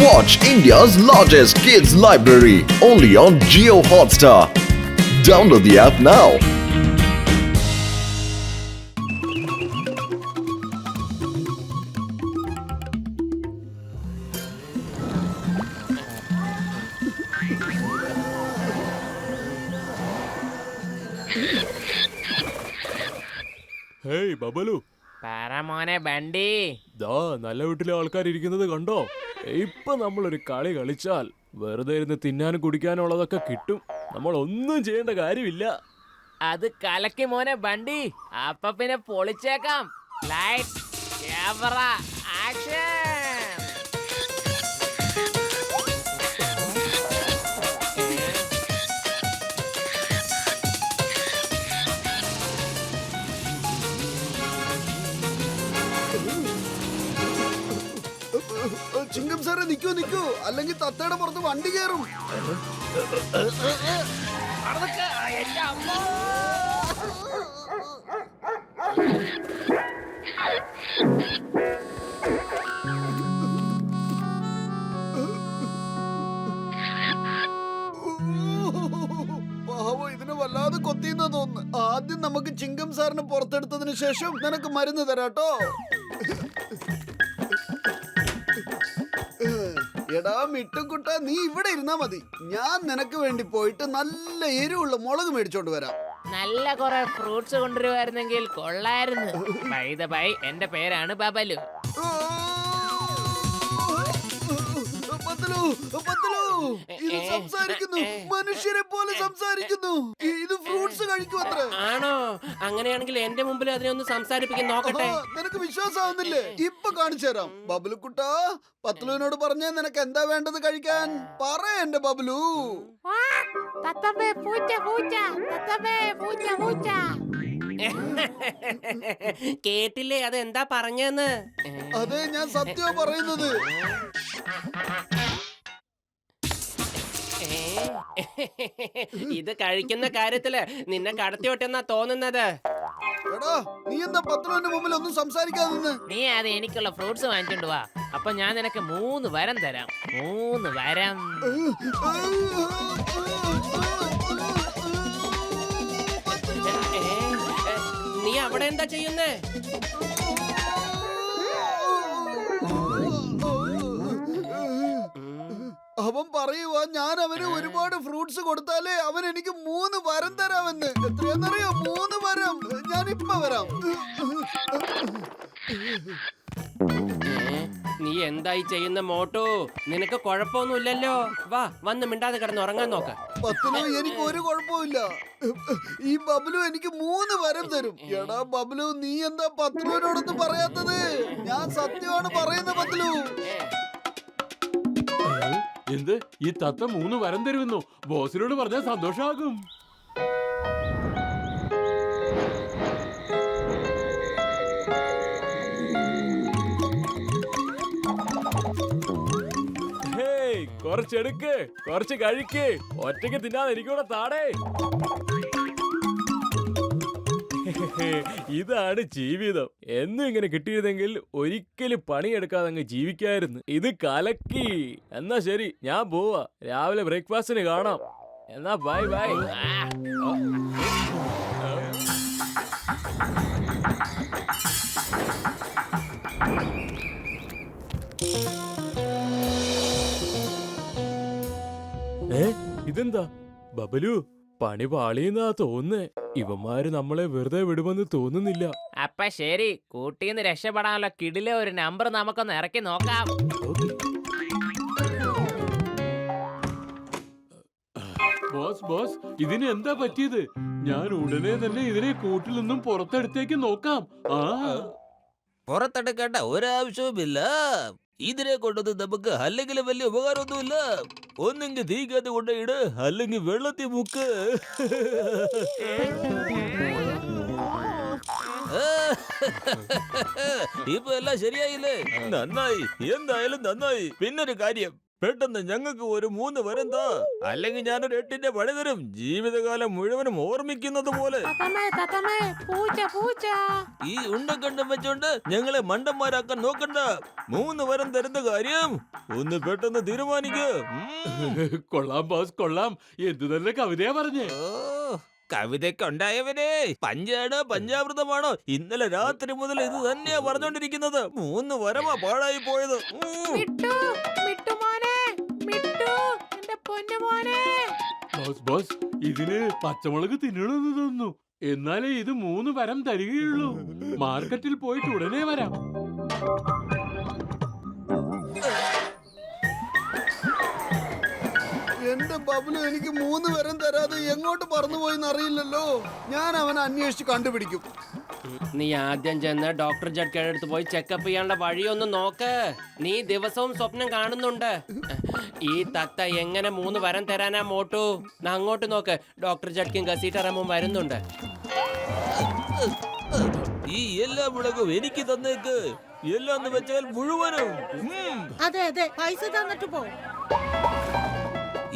Watch India's largest kids library only on Jio Hotstar. Download the app now. Hey Bablu, പറമോനെ ബണ്ടി. ദാ നല്ല വീട്ടിലെ ആൾക്കാർ ഇരിക്കുന്നത് കണ്ടോ? ഇപ്പൊ നമ്മളൊരു കളി കളിച്ചാൽ വെറുതെ ഇരുന്ന് തിന്നാനും കുടിക്കാനും ഉള്ളതൊക്കെ കിട്ടും. നമ്മൾ ഒന്നും ചെയ്യേണ്ട കാര്യമില്ല. അത് കലക്കി മോനെ ബണ്ടി. അപ്പൊ പിന്നെ പൊളിച്ചേക്കാം. Lights, camera, action. ചിങ്കം സാറേ നിക്കൂ അല്ലെങ്കിൽ തത്തയുടെ പുറത്ത് വണ്ടി കയറും. പാവം ഇതിന് വല്ലാതെ കൊത്തിയെന്നാ തോന്നുന്നു. ആദ്യം നമുക്ക് ചിങ്കം സാറിന് പുറത്തെടുത്തതിന് ശേഷം നിനക്ക് മരുന്ന് തരാട്ടോ. എടാ മിട്ടുകുട്ട, നീ ഇവിടെ ഇരുന്നാ മതി. ഞാൻ നിനക്ക് വേണ്ടി പോയിട്ട് നല്ല എരിവുള്ള മുളക് മേടിച്ചോണ്ട് വരാം. നല്ല കുറെ ഫ്രൂട്ട്സ് കൊണ്ടുവരുവായിരുന്നെങ്കിൽ കൊള്ളായിരുന്നു. ബൈ ദ ബൈ, എന്റെ പേരാണ് ബബലു. ഇത് സംസാരിക്കുന്നു, മനുഷ്യരെ പോലെ സംസാരിക്കുന്നു. ഇത് ഫ്രൂട്ട്സ് കഴിക്കുമത്രേ. ആണോ? അങ്ങനെയാണെങ്കിൽ എന്റെ മുമ്പിൽ അതിനെ ഒന്ന് സംസാരിപ്പിക്കാൻ നോക്കട്ടെ. നിനക്ക് വിശ്വാസമാവുന്നില്ലേ? ഇപ്പൊ കാണിച്ചു തരാം. ബബലുക്കുട്ട, പത്ലുവിനോട് പറഞ്ഞേ നിനക്ക് എന്താ വേണ്ടത് കഴിക്കാൻ. പറ എന്റെ ബബലു. കേട്ടില്ലേ അത് എന്താ പറഞ്ഞെന്ന്? അതെ, ഞാൻ സത്യം പറയുന്നത്. ഇത് കഴിക്കുന്ന കാര്യത്തില് നിന്നെ കടത്തിയോട്ടെന്നാ തോന്നുന്നത്. എടാ, നീ എന്താ പത്ലുവിന്റെ മുമ്പിൽ ഒന്നും സംസാരിക്കാതെ? നീ അത് എനിക്കുള്ള ഫ്രൂട്ട്സ് വാങ്ങിച്ചോണ്ട് വാ. അപ്പൊ ഞാൻ നിനക്ക് 3 വരം തരാം. 3 വരം. നീ അവിടെ എന്താ ചെയ്യുന്നേ? അവൻ പറയുവാ ഞാൻ അവന് ഒരുപാട് ഫ്രൂട്ട്സ് കൊടുത്താലേ അവൻ എനിക്ക് 3 വരം തരാമെന്ന്. എത്രയെന്നറിയോ? 3 വരം. ഞാൻ ഇപ്പൊ വരാം. നീ എന്തായി ചെയ്യുന്ന മോട്ടു? നിനക്ക് കുഴപ്പമൊന്നുമില്ലല്ലോ. വാ, വന്ന് മിണ്ടാതെ കിടന്ന് ഉറങ്ങാൻ നോക്ക. പത്ലു, എനിക്ക് ഒരു കുഴപ്പമില്ല. ഈ ബബലു എനിക്ക് 3 വരം തരും. എടാ ബബലു, നീ എന്താ പത്ലുവിനോടൊന്നും പറയാത്തത്? ഞാൻ സത്യമാണ് പറയുന്നത് പത്ലു. എന്ത്, ഈ തത്ത 3 വരം തരുമെന്നോ? ബോസിനോട് പറഞ്ഞാൽ സന്തോഷാകും. കുറച്ചെടുക്ക്, കുറച്ച് കഴിക്ക്. ഒറ്റയ്ക്ക് തിന്നാതെ എനിക്കൂടെ താടേ. ഇതാണ് ജീവിതം. എന്നും ഇങ്ങനെ കിട്ടിയിരുന്നെങ്കിൽ ഒരിക്കലും പണിയെടുക്കാതെ അങ്ങ് ജീവിക്കായിരുന്നു. ഇത് കലക്കി. എന്നാ ശരി, ഞാൻ പോവാ. രാവിലെ ബ്രേക്ക്ഫാസ്റ്റിന് കാണാം. എന്നാ ബൈ ബൈ. ഇതെന്താ ബബലു? പണി പാളിയെന്നാ തോന്നുന്നേ. ഇവന്മാര് നമ്മളെ വെറുതെ വിടുമെന്ന് തോന്നുന്നില്ല. അപ്പൊ ശരി, കൂട്ടിന്ന് രക്ഷപ്പെടാനുള്ള കിടിലെ ഒരു നമ്പർ നമുക്കൊന്ന് ഇറക്കി നോക്കാം. ബോസ്, ഇതിന് എന്താ പറ്റിയത്? ഞാൻ ഉടനെ തന്നെ ഇതിനെ കൂട്ടിൽ നിന്നും പുറത്തെടുത്തേക്ക് നോക്കാം. പുറത്തെടുക്കേണ്ട ഒരാവശ്യവുമില്ല. ഇതിനെ കൊണ്ടത് നമുക്ക് അല്ലെങ്കിൽ വലിയ ഉപകാരമൊന്നുമില്ല. ഒന്നെങ്കിൽ തീക്കകത്ത് കൊണ്ടിട്, അല്ലെങ്കിൽ വെള്ളത്തിൽ മുക്ക്. ഇപ്പൊ എല്ലാം ശരിയായില്ലേ? നന്നായി, എന്തായാലും നന്നായി. പിന്നൊരു കാര്യം, പെട്ടെന്ന് ഞങ്ങൾക്ക് ഒരു 3 വരം താ, അല്ലെങ്കിൽ ഞാനൊരു 8ന്റെ പണി തരും, ജീവിതകാലം മുഴുവനും ഓർമ്മിക്കുന്നത് പോലെ. ഈ ഉണ്ടക്കണ്ടം വെച്ചോണ്ട് ഞങ്ങളെ മണ്ടന്മാരാക്കാൻ നോക്കണ്ട. 3 വരം തരുന്ന കാര്യം ഒന്ന് പെട്ടെന്ന് തീരുമാനിക്കൂ. കൊള്ളാം ബോസ് കൊള്ളാം. എന്തു നല്ല കവിതയാ പറഞ്ഞേ. കവിതയ്ക്ക് ഉണ്ടായവനെ പഞ്ചാണോ പഞ്ചാമൃതമാണോ, ഇന്നലെ രാത്രി മുതൽ ഇത് തന്നെയാ പറഞ്ഞോണ്ടിരിക്കുന്നത്. 3 വരമാ പാഴായി പോയത്. ബോസ് ബോസ് ഇതിന് പച്ചമുളക് തിന്നണമെന്ന് തോന്നുന്നു. എന്നാലേ ഇത് 3 വരം തരികയുള്ളൂ. മാർക്കറ്റിൽ പോയിട്ട് ഉടനെ വരാം. എന്റെ ബബ്ലു എനിക്ക് 3 വരം തരാതെ എങ്ങോട്ട് പറന്നുപോയിന്ന് അറിയില്ലല്ലോ. ഞാൻ അവനെ അന്വേഷിച്ച് കണ്ടുപിടിക്കും. നീ ആദ്യം ചെന്ന് ഡോക്ടർ ജഡ്കയുടെ അടുത്ത് പോയി ചെക്കപ്പ് ചെയ്യാനുള്ള വഴിയൊന്ന് നോക്ക്. നീ ദിവസവും സ്വപ്നം കാണുന്നുണ്ട്. ഈ തത്ത എങ്ങനെ 3 വരം തരാനാ മോട്ടു? അങ്ങോട്ട് നോക്ക്, ഡോക്ടർ ജഡ്ക്കും ഗസീറ്ററമും വരുന്നുണ്ട്. ഈ എല്ലാ മുളകും എനിക്ക് തന്നേക്ക്. എല്ലാം എന്ന് വെച്ചാൽ മുഴുവനും. അതെ അതെ, പൈസ തന്നിട്ട് പോ.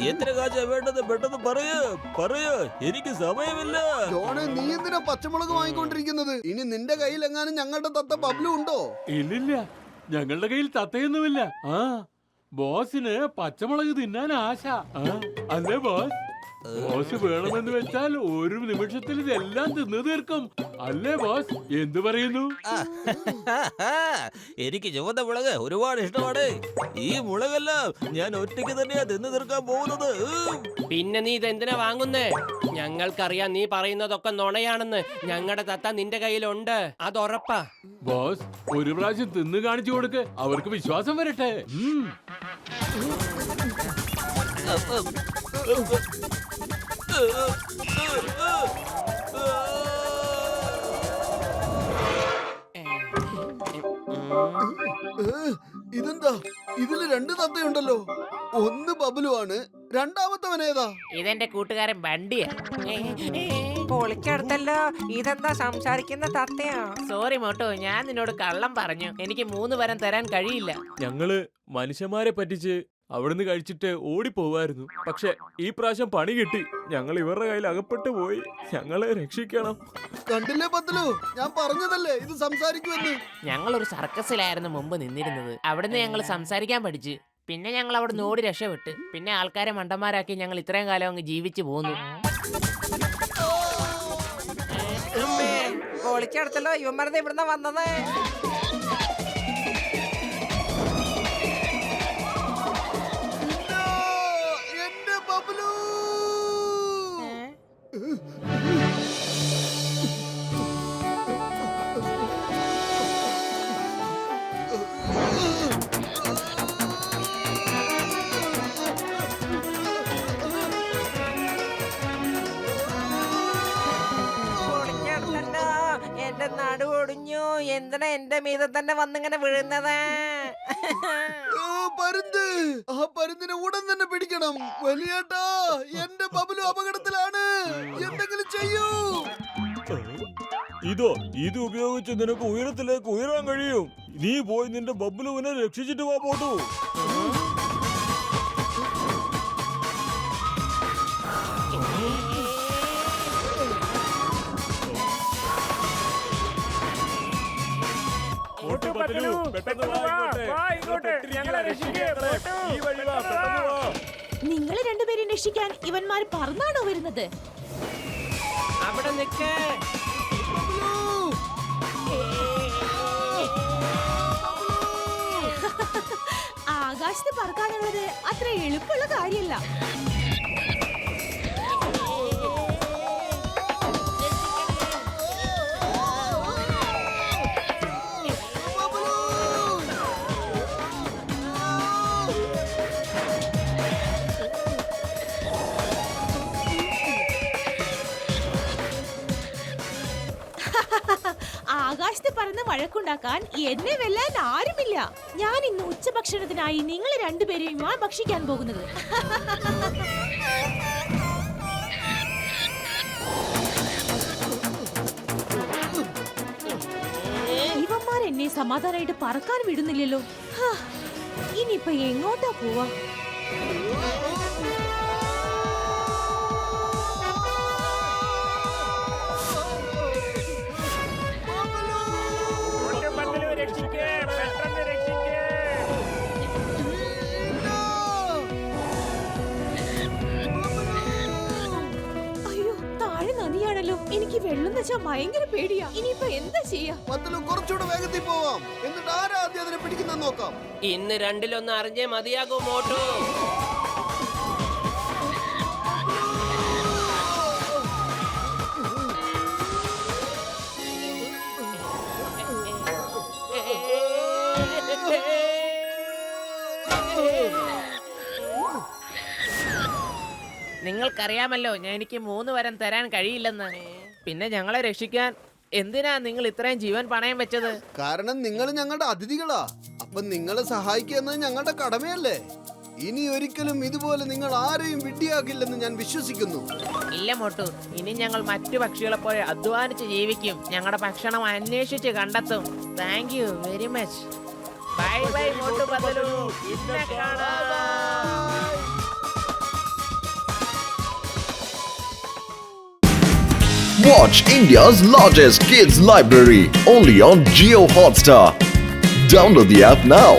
എത്ര കാശാ വേണ്ടത്? പെട്ടെന്ന് പറയൂ, എനിക്ക് സമയമില്ല. ജോണെ, നീ എന്തിനാ പച്ചമുളക് വാങ്ങിക്കൊണ്ടിരിക്കുന്നത്? ഇനി നിന്റെ കയ്യിൽ എങ്ങാനും ഞങ്ങളുടെ തത്ത ബബ്ലു ഉണ്ടോ? ഇല്ലില്ല, ഞങ്ങളുടെ കയ്യിൽ തത്തയൊന്നുമില്ല. ബോസിന് പച്ചമുളക് തിന്നാൻ ആശ. അല്ലേ ബോസ്? ബോസ് വേണമെന്ന് വെച്ചാൽ ഒരു നിമിഷത്തിൽ ഇതെല്ലാം തിന്നു തീർക്കും. അല്ലേ ബോസ്? എന്തു പറയുന്നു? എനിക്ക് ചുവന്ന മുളക് ഒരുപാട് ഇഷ്ടമാണ്. ഈ മുളകെല്ലാം ഞാൻ ഒറ്റയ്ക്ക് തന്നെയാ തിന്നു തീർക്കാൻ പോകുന്നത്. പിന്നെ നീ ഇതെന്തിനാ വാങ്ങുന്നേ? ഞങ്ങൾക്കറിയാം നീ പറയുന്നതൊക്കെ നുണയാണെന്ന്. ഞങ്ങളുടെ തത്ത നിന്റെ കയ്യിലുണ്ട്, അത് ഉറപ്പാ. ബോസ് ഒരു പ്രാവശ്യം തിന്നു കാണിച്ചു കൊടുക്ക്, അവർക്ക് വിശ്വാസം വരട്ടെ. ഇതെന്താ? ഇതില് 2 തത്തയുണ്ടല്ലോ. ഒന്ന് ബബ്ലു ആണ്, രണ്ടാമത്തവനേതാ? ഇതെന്റെ കൂട്ടുകാരൻ ബണ്ടിയാ. പൊളിച്ചെടുത്തല്ലോ. ഇതെന്താ സംസാരിക്കുന്ന തത്തയാ? സോറി മോട്ടോ, ഞാൻ നിന്നോട് കള്ളം പറഞ്ഞു. എനിക്ക് 3 വരം തരാൻ കഴിയില്ല. ഞങ്ങള് മനുഷ്യന്മാരെ പറ്റിച്ച് അവിടുന്ന് കഴിച്ചിട്ട് ഓടിപ്പോവായിരുന്നു. പക്ഷെ ഈ പ്രാവശ്യം പണി കിട്ടി. ഞങ്ങൾ ഇവരുടെ കയ്യിൽ അകപ്പെട്ടു പോയി. ഞങ്ങളെ രക്ഷിക്കണം. കണ്ടില്ലേ ബബ്ലു, ഞാൻ പറഞ്ഞതല്ലേ ഇത് സംസാരിക്കുമെന്ന്. ഞങ്ങൾ ഒരു സർക്കസിലായിരുന്നു മുമ്പ് നിന്നിരുന്നത്. അവിടുന്ന് ഞങ്ങൾ സംസാരിക്കാൻ പഠിച്ച്. പിന്നെ ഞങ്ങൾ അവിടെ ഓടി രക്ഷപ്പെട്ട്. പിന്നെ ആൾക്കാരെ മണ്ടന്മാരാക്കി ഞങ്ങൾ ഇത്രയും കാലം അങ്ങ് ജീവിച്ചു പോന്നു. പൊളിച്ചെടുത്തല്ലോ. ഇവന്മാരത് ഇവിടുന്ന് വന്നത്. എന്റെ ബബ്ലു! പൊളിച്ചെടുത്തല്ലോ. എന്റെ നടു ഒടിഞ്ഞു. എന്തിനാ എന്റെ മീതെ തന്നെ വന്നിങ്ങനെ വീഴുന്നത്? പരുന്ത്! ആ പരുന്തിനെ ഉടൻ തന്നെ പിടിക്കണം. വലിയേട്ടാ, എന്റെ ബബ്ലു അപകടത്തിലാണ്. എന്തെങ്കിലും ചെയ്യൂ. ഇത് ഉപയോഗിച്ച് നിനക്ക് ഉയരത്തിലേക്ക് ഉയരാൻ കഴിയും. നീ പോയി നിന്റെ ബബ്ലുവിനെ രക്ഷിച്ചിട്ട് വാ പോട്ടു. നിങ്ങളെ രണ്ടുപേരും രക്ഷിക്കാൻ ഇവന്മാർ പറന്നാണോ വരുന്നത്? അവിടെ നിൽക്കേ. ആകാശത്ത് പറക്കാനുള്ളത് അത്ര എളുപ്പമുള്ള കാര്യമല്ല. ആകാശത്ത് പറന്ന് വഴക്കുണ്ടാക്കാൻ എന്നെ വെല്ലാൻ ആരുമില്ല. ഞാൻ ഇന്ന് ഉച്ചഭക്ഷണത്തിനായി നിങ്ങൾ രണ്ടുപേരെയും ഭക്ഷിക്കാൻ പോകുന്നത്. ഇവന്മാർ എന്നെ സമാധാനമായിട്ട് പറക്കാൻ വിടുന്നില്ലല്ലോ. ഇനിയിപ്പൊ എങ്ങോട്ടാ പോവാ? അയ്യോ, താഴെ നദിയാണല്ലോ. എനിക്ക് വെള്ളം വെച്ചാ ഭയങ്കര പേടിയാ. ഇനിയിപ്പൊ എന്താ ചെയ്യാ? പത്തലു കുറച്ചുകൂടെ വേഗത്തിൽ പോവാം. എന്നിട്ട് ആരാ ആദ്യം അതിനെ പിടിക്കുന്ന നോക്കാം. ഇന്ന് രണ്ടിലൊന്ന് അറിഞ്ഞേ മതിയാകൂ മോട്ടു. നിങ്ങൾക്കറിയാമല്ലോ എനിക്ക് 3 വരം തരാൻ കഴിയില്ലെന്ന്. പിന്നെ ഞങ്ങളെ രക്ഷിക്കാൻ എന്തിനാ നിങ്ങൾ ഇത്രയും ജീവൻ പണയം വെച്ചത്? കാരണം നിങ്ങൾ ഞങ്ങളുടെ അതിഥികളാ. അപ്പൊ നിങ്ങളെ സഹായിക്കുക എന്നത് ഞങ്ങളുടെ കടമയല്ലേ. ഇനി ഒരിക്കലും ഇതുപോലെ നിങ്ങൾ ആരെയും വിഡ്ഢിയാക്കില്ലെന്ന് ഞാൻ വിശ്വസിക്കുന്നു. ഇല്ല മോട്ടു, ഇനി ഞങ്ങൾ മറ്റു പക്ഷികളെ പോലെ അധ്വാനിച്ച് ജീവിക്കും. ഞങ്ങളുടെ ഭക്ഷണം അന്വേഷിച്ച് കണ്ടെത്തും. Thank you very much. Bye bye Motu Patlu. പിന്നെ കാണാം. Watch India's largest kids library only on Geo Hotstar. Download the app now.